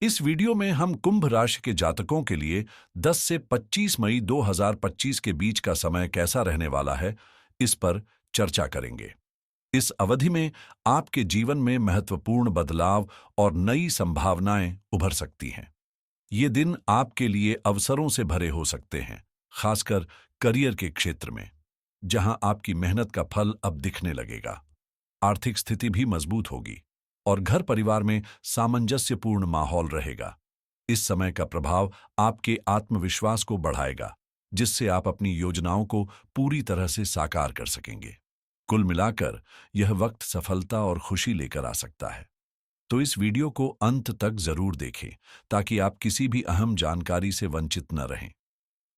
इस वीडियो में हम कुंभ राशि के जातकों के लिए 10 से 25 मई 2025 के बीच का समय कैसा रहने वाला है, इस पर चर्चा करेंगे। इस अवधि में आपके जीवन में महत्वपूर्ण बदलाव और नई संभावनाएं उभर सकती हैं। ये दिन आपके लिए अवसरों से भरे हो सकते हैं, खासकर करियर के क्षेत्र में, जहां आपकी मेहनत का फल अब दिखने लगेगा। आर्थिक स्थिति भी मजबूत होगी और घर परिवार में सामंजस्यपूर्ण माहौल रहेगा। इस समय का प्रभाव आपके आत्मविश्वास को बढ़ाएगा, जिससे आप अपनी योजनाओं को पूरी तरह से साकार कर सकेंगे। कुल मिलाकर यह वक्त सफलता और खुशी लेकर आ सकता है। तो इस वीडियो को अंत तक जरूर देखें, ताकि आप किसी भी अहम जानकारी से वंचित न रहें।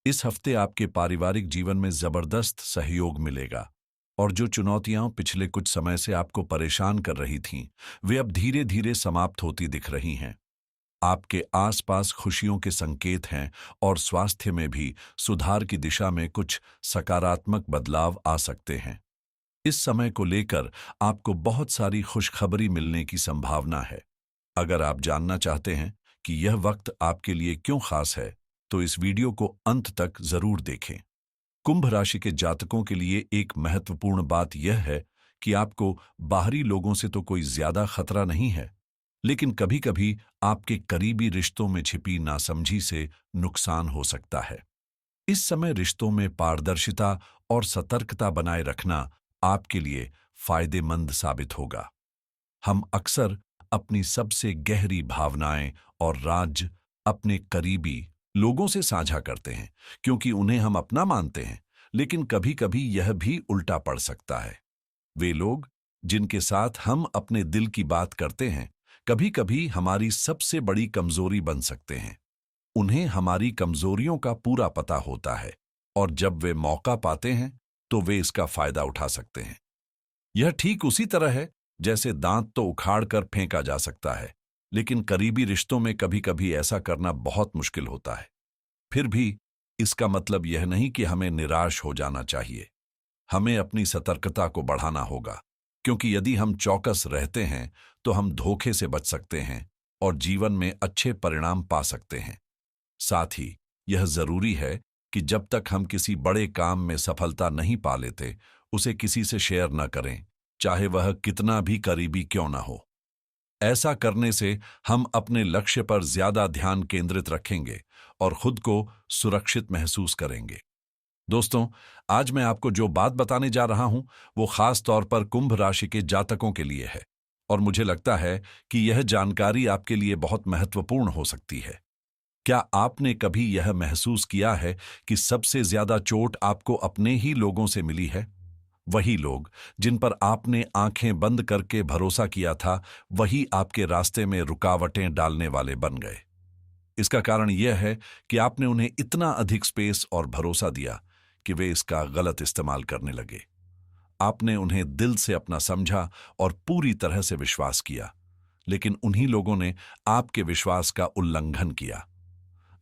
इस हफ्ते आपके पारिवारिक जीवन में जबरदस्त सहयोग मिलेगा और जो चुनौतियां पिछले कुछ समय से आपको परेशान कर रही थीं, वे अब धीरे धीरे समाप्त होती दिख रही हैं। आपके आसपास खुशियों के संकेत हैं और स्वास्थ्य में भी सुधार की दिशा में कुछ सकारात्मक बदलाव आ सकते हैं। इस समय को लेकर आपको बहुत सारी खुशखबरी मिलने की संभावना है। अगर आप जानना चाहते हैं कि यह वक्त आपके लिए क्यों खास है, तो इस वीडियो को अंत तक जरूर देखें। कुंभ राशि के जातकों के लिए एक महत्वपूर्ण बात यह है कि आपको बाहरी लोगों से तो कोई ज्यादा खतरा नहीं है, लेकिन कभी-कभी आपके करीबी रिश्तों में छिपी नासमझी से नुकसान हो सकता है। इस समय रिश्तों में पारदर्शिता और सतर्कता बनाए रखना आपके लिए फायदेमंद साबित होगा। हम अक्सर अपनी सबसे गहरी भावनाएं और राज अपने करीबी लोगों से साझा करते हैं, क्योंकि उन्हें हम अपना मानते हैं, लेकिन कभी-कभी यह भी उल्टा पड़ सकता है। वे लोग जिनके साथ हम अपने दिल की बात करते हैं, कभी-कभी हमारी सबसे बड़ी कमजोरी बन सकते हैं। उन्हें हमारी कमजोरियों का पूरा पता होता है और जब वे मौका पाते हैं, तो वे इसका फायदा उठा सकते हैं। यह ठीक उसी तरह है जैसे दांत तो उखाड़ कर फेंका जा सकता है, लेकिन करीबी रिश्तों में कभी-कभी ऐसा करना बहुत मुश्किल होता है। फिर भी इसका मतलब यह नहीं कि हमें निराश हो जाना चाहिए। हमें अपनी सतर्कता को बढ़ाना होगा, क्योंकि यदि हम चौकस रहते हैं तो हम धोखे से बच सकते हैं और जीवन में अच्छे परिणाम पा सकते हैं। साथ ही यह जरूरी है कि जब तक हम किसी बड़े काम में सफलता नहीं पा लेते, उसे किसी से शेयर न करें, चाहे वह कितना भी करीबी क्यों न हो। ऐसा करने से हम अपने लक्ष्य पर ज्यादा ध्यान केंद्रित रखेंगे और खुद को सुरक्षित महसूस करेंगे। दोस्तों, आज मैं आपको जो बात बताने जा रहा हूं, वो खास तौर पर कुंभ राशि के जातकों के लिए है और मुझे लगता है कि यह जानकारी आपके लिए बहुत महत्वपूर्ण हो सकती है। क्या आपने कभी यह महसूस किया है कि सबसे ज्यादा चोट आपको अपने ही लोगों से मिली है? वही लोग जिन पर आपने आंखें बंद करके भरोसा किया था, वही आपके रास्ते में रुकावटें डालने वाले बन गए। इसका कारण यह है कि आपने उन्हें इतना अधिक स्पेस और भरोसा दिया कि वे इसका गलत इस्तेमाल करने लगे। आपने उन्हें दिल से अपना समझा और पूरी तरह से विश्वास किया, लेकिन उन्हीं लोगों ने आपके विश्वास का उल्लंघन किया।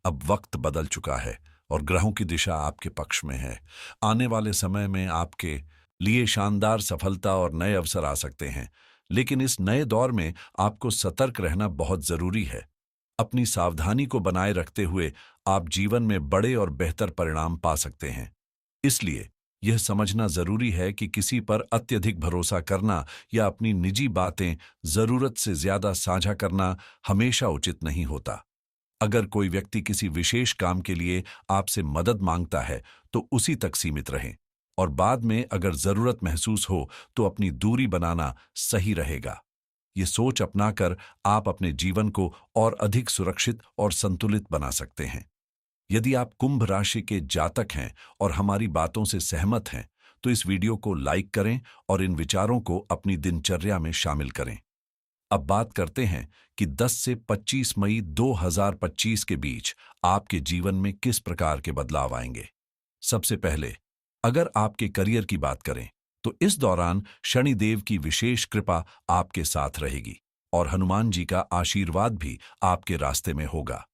अब वक्त बदल चुका है और ग्रहों की दिशा आपके पक्ष में है। आने वाले समय में आपके लिए शानदार सफलता और नए अवसर आ सकते हैं, लेकिन इस नए दौर में आपको सतर्क रहना बहुत जरूरी है। अपनी सावधानी को बनाए रखते हुए आप जीवन में बड़े और बेहतर परिणाम पा सकते हैं। इसलिए यह समझना जरूरी है कि किसी पर अत्यधिक भरोसा करना या अपनी निजी बातें जरूरत से ज्यादा साझा करना हमेशा उचित नहीं होता। अगर कोई व्यक्ति किसी विशेष काम के लिए आपसे मदद मांगता है, तो उसी तक सीमित रहें और बाद में अगर जरूरत महसूस हो तो अपनी दूरी बनाना सही रहेगा। ये सोच अपनाकर आप अपने जीवन को और अधिक सुरक्षित और संतुलित बना सकते हैं। यदि आप कुंभ राशि के जातक हैं और हमारी बातों से सहमत हैं, तो इस वीडियो को लाइक करें और इन विचारों को अपनी दिनचर्या में शामिल करें। अब बात करते हैं कि 10 से 25 मई 2025 के बीच आपके जीवन में किस प्रकार के बदलाव आएंगे। सबसे पहले, अगर आपके करियर की बात करें, तो इस दौरान शनिदेव की विशेष कृपा आपके साथ रहेगी और हनुमान जी का आशीर्वाद भी आपके रास्ते में होगा।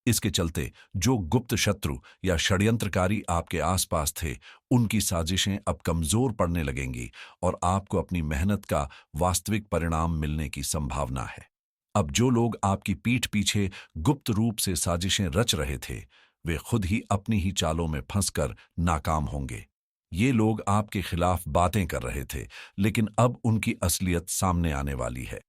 इसके चलते जो गुप्त शत्रु या षड्यंत्रकारी आपके आसपास थे, उनकी साजिशें अब कमजोर पड़ने लगेंगी और आपको अपनी मेहनत का वास्तविक परिणाम मिलने की संभावना है। अब जो लोग आपकी पीठ पीछे गुप्त रूप से साजिशें रच रहे थे, वे खुद ही अपनी ही चालों में फंसकर नाकाम होंगे। ये लोग आपके खिलाफ बातें कर रहे थे, लेकिन अब उनकी असलियत सामने आने वाली है।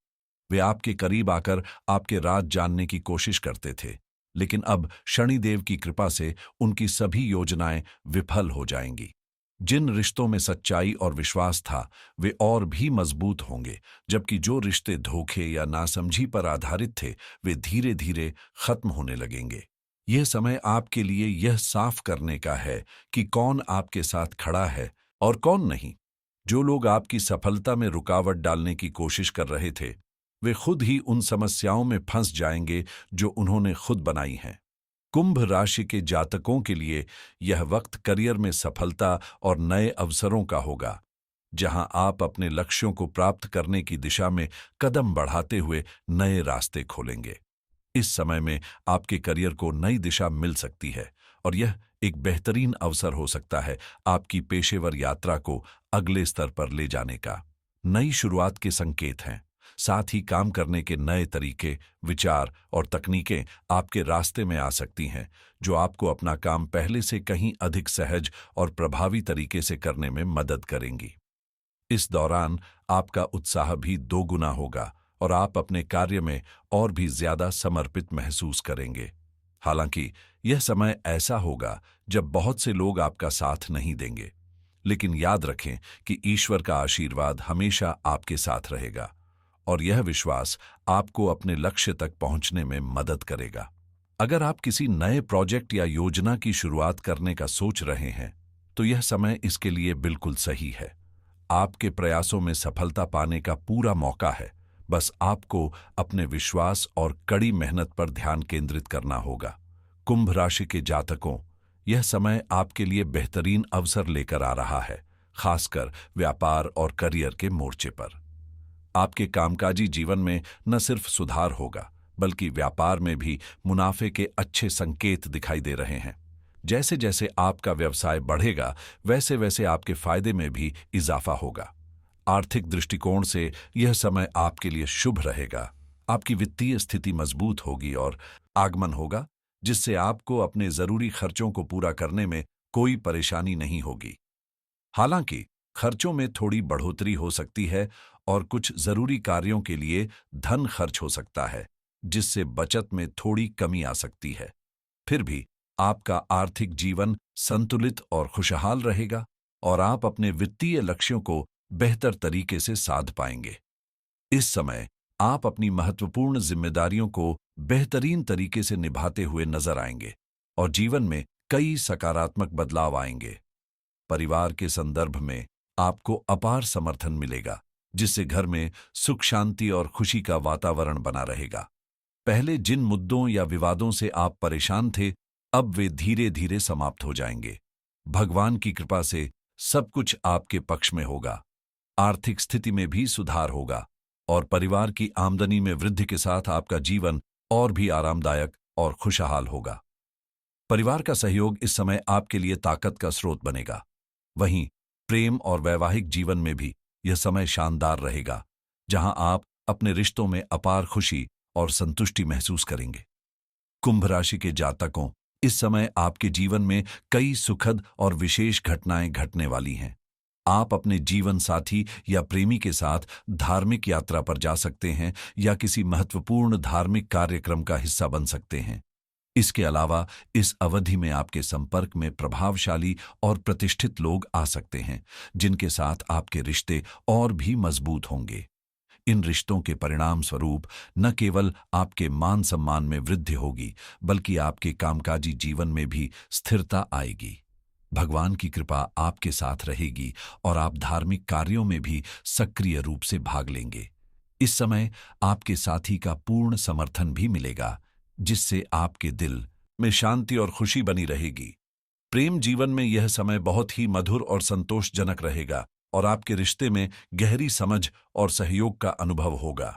वे आपके करीब आकर आपके राज जानने की कोशिश करते थे, लेकिन अब शनिदेव की कृपा से उनकी सभी योजनाएं विफल हो जाएंगी। जिन रिश्तों में सच्चाई और विश्वास था, वे और भी मजबूत होंगे, जबकि जो रिश्ते धोखे या नासमझी पर आधारित थे, वे धीरे धीरे खत्म होने लगेंगे। यह समय आपके लिए यह साफ करने का है कि कौन आपके साथ खड़ा है और कौन नहीं। जो लोग आपकी सफलता में रुकावट डालने की कोशिश कर रहे थे, वे खुद ही उन समस्याओं में फंस जाएंगे जो उन्होंने खुद बनाई हैं। कुंभ राशि के जातकों के लिए यह वक्त करियर में सफलता और नए अवसरों का होगा, जहां आप अपने लक्ष्यों को प्राप्त करने की दिशा में कदम बढ़ाते हुए नए रास्ते खोलेंगे। इस समय में आपके करियर को नई दिशा मिल सकती है और यह एक बेहतरीन अवसर हो सकता है आपकी पेशेवर यात्रा को अगले स्तर पर ले जाने का। नई शुरुआत के संकेत हैं। साथ ही काम करने के नए तरीके, विचार और तकनीकें आपके रास्ते में आ सकती हैं, जो आपको अपना काम पहले से कहीं अधिक सहज और प्रभावी तरीके से करने में मदद करेंगी। इस दौरान आपका उत्साह भी दोगुना होगा और आप अपने कार्य में और भी ज्यादा समर्पित महसूस करेंगे। हालांकि यह समय ऐसा होगा जब बहुत से लोग आपका साथ नहीं देंगे, लेकिन याद रखें कि ईश्वर का आशीर्वाद हमेशा आपके साथ रहेगा और यह विश्वास आपको अपने लक्ष्य तक पहुंचने में मदद करेगा। अगर आप किसी नए प्रोजेक्ट या योजना की शुरुआत करने का सोच रहे हैं, तो यह समय इसके लिए बिल्कुल सही है। आपके प्रयासों में सफलता पाने का पूरा मौका है। बस आपको अपने विश्वास और कड़ी मेहनत पर ध्यान केंद्रित करना होगा। कुंभ राशि के जातकों, यह समय आपके लिए बेहतरीन अवसर लेकर आ रहा है, खासकर व्यापार और करियर के मोर्चे पर। आपके कामकाजी जीवन में न सिर्फ सुधार होगा, बल्कि व्यापार में भी मुनाफे के अच्छे संकेत दिखाई दे रहे हैं। जैसे जैसे आपका व्यवसाय बढ़ेगा, वैसे वैसे आपके फायदे में भी इजाफा होगा। आर्थिक दृष्टिकोण से यह समय आपके लिए शुभ रहेगा। आपकी वित्तीय स्थिति मजबूत होगी और आगमन होगा, जिससे आपको अपने जरूरी खर्चों को पूरा करने में कोई परेशानी नहीं होगी। हालांकि खर्चों में थोड़ी बढ़ोतरी हो सकती है और कुछ जरूरी कार्यों के लिए धन खर्च हो सकता है, जिससे बचत में थोड़ी कमी आ सकती है। फिर भी आपका आर्थिक जीवन संतुलित और खुशहाल रहेगा और आप अपने वित्तीय लक्ष्यों को बेहतर तरीके से साध पाएंगे। इस समय आप अपनी महत्वपूर्ण जिम्मेदारियों को बेहतरीन तरीके से निभाते हुए नजर आएंगे और जीवन में कई सकारात्मक बदलाव आएंगे। परिवार के संदर्भ में आपको अपार समर्थन मिलेगा, जिससे घर में सुख शांति और खुशी का वातावरण बना रहेगा। पहले जिन मुद्दों या विवादों से आप परेशान थे, अब वे धीरे धीरे समाप्त हो जाएंगे। भगवान की कृपा से सब कुछ आपके पक्ष में होगा। आर्थिक स्थिति में भी सुधार होगा और परिवार की आमदनी में वृद्धि के साथ आपका जीवन और भी आरामदायक और खुशहाल होगा। परिवार का सहयोग इस समय आपके लिए ताकत का स्रोत बनेगा। वहीं प्रेम और वैवाहिक जीवन में भी यह समय शानदार रहेगा, जहां आप अपने रिश्तों में अपार खुशी और संतुष्टि महसूस करेंगे। कुंभ राशि के जातकों, इस समय आपके जीवन में कई सुखद और विशेष घटनाएं घटने वाली हैं। आप अपने जीवन साथी या प्रेमी के साथ धार्मिक यात्रा पर जा सकते हैं या किसी महत्वपूर्ण धार्मिक कार्यक्रम का हिस्सा बन सकते हैं। इसके अलावा इस अवधि में आपके संपर्क में प्रभावशाली और प्रतिष्ठित लोग आ सकते हैं, जिनके साथ आपके रिश्ते और भी मजबूत होंगे। इन रिश्तों के परिणाम स्वरूप न केवल आपके मान सम्मान में वृद्धि होगी, बल्कि आपके कामकाजी जीवन में भी स्थिरता आएगी। भगवान की कृपा आपके साथ रहेगी और आप धार्मिक कार्यों में भी सक्रिय रूप से भाग लेंगे। इस समय आपके साथी का पूर्ण समर्थन भी मिलेगा, जिससे आपके दिल में शांति और खुशी बनी रहेगी। प्रेम जीवन में यह समय बहुत ही मधुर और संतोषजनक रहेगा और आपके रिश्ते में गहरी समझ और सहयोग का अनुभव होगा।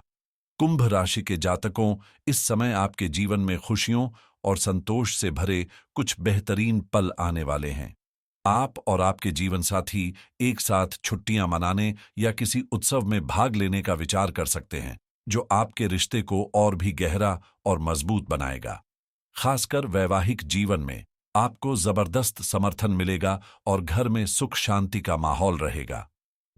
कुंभ राशि के जातकों, इस समय आपके जीवन में खुशियों और संतोष से भरे कुछ बेहतरीन पल आने वाले हैं। आप और आपके जीवन साथी एक साथ छुट्टियां मनाने या किसी उत्सव में भाग लेने का विचार कर सकते हैं, जो आपके रिश्ते को और भी गहरा और मजबूत बनाएगा। खासकर वैवाहिक जीवन में आपको जबरदस्त समर्थन मिलेगा और घर में सुख शांति का माहौल रहेगा।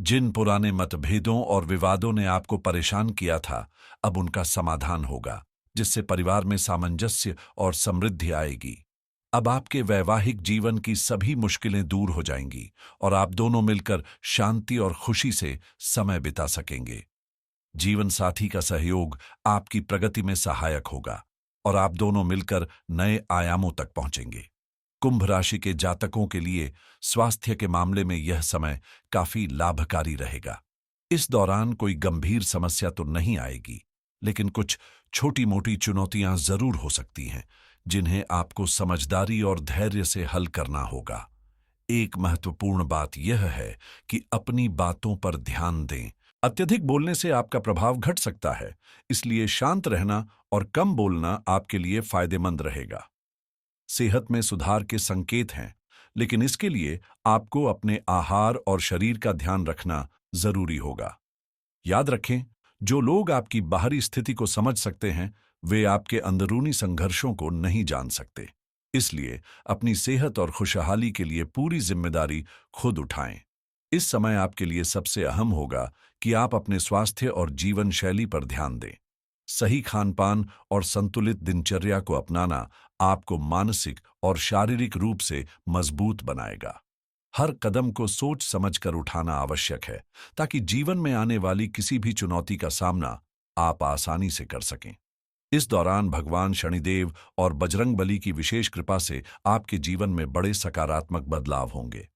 जिन पुराने मतभेदों और विवादों ने आपको परेशान किया था, अब उनका समाधान होगा, जिससे परिवार में सामंजस्य और समृद्धि आएगी। अब आपके वैवाहिक जीवन की सभी मुश्किलें दूर हो जाएंगी और आप दोनों मिलकर शांति और खुशी से समय बिता सकेंगे। जीवन साथी का सहयोग आपकी प्रगति में सहायक होगा और आप दोनों मिलकर नए आयामों तक पहुंचेंगे। कुंभ राशि के जातकों के लिए स्वास्थ्य के मामले में यह समय काफी लाभकारी रहेगा। इस दौरान कोई गंभीर समस्या तो नहीं आएगी, लेकिन कुछ छोटी मोटी चुनौतियां जरूर हो सकती हैं, जिन्हें आपको समझदारी और धैर्य से हल करना होगा। एक महत्वपूर्ण बात यह है कि अपनी बातों पर ध्यान दें। अत्यधिक बोलने से आपका प्रभाव घट सकता है, इसलिए शांत रहना और कम बोलना आपके लिए फायदेमंद रहेगा। सेहत में सुधार के संकेत हैं, लेकिन इसके लिए आपको अपने आहार और शरीर का ध्यान रखना जरूरी होगा। याद रखें, जो लोग आपकी बाहरी स्थिति को समझ सकते हैं, वे आपके अंदरूनी संघर्षों को नहीं जान सकते। इसलिए अपनी सेहत और खुशहाली के लिए पूरी जिम्मेदारी खुद उठाएं। इस समय आपके लिए सबसे अहम होगा कि आप अपने स्वास्थ्य और जीवन शैली पर ध्यान दें। सही खानपान और संतुलित दिनचर्या को अपनाना आपको मानसिक और शारीरिक रूप से मजबूत बनाएगा। हर कदम को सोच समझकर उठाना आवश्यक है, ताकि जीवन में आने वाली किसी भी चुनौती का सामना आप आसानी से कर सकें। इस दौरान भगवान शनिदेव और बजरंगबली की विशेष कृपा से आपके जीवन में बड़े सकारात्मक बदलाव होंगे।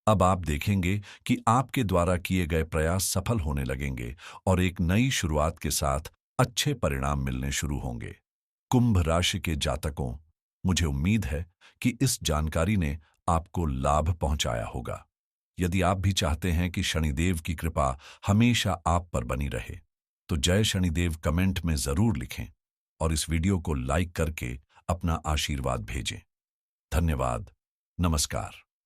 अब आप देखेंगे कि आपके द्वारा किए गए प्रयास सफल होने लगेंगे और एक नई शुरुआत के साथ अच्छे परिणाम मिलने शुरू होंगे। कुंभ राशि के जातकों, मुझे उम्मीद है कि इस जानकारी ने आपको लाभ पहुंचाया होगा। यदि आप भी चाहते हैं कि शनिदेव की कृपा हमेशा आप पर बनी रहे, तो जय शनिदेव कमेंट में जरूर लिखें और इस वीडियो को लाइक करके अपना आशीर्वाद भेजें। धन्यवाद। नमस्कार।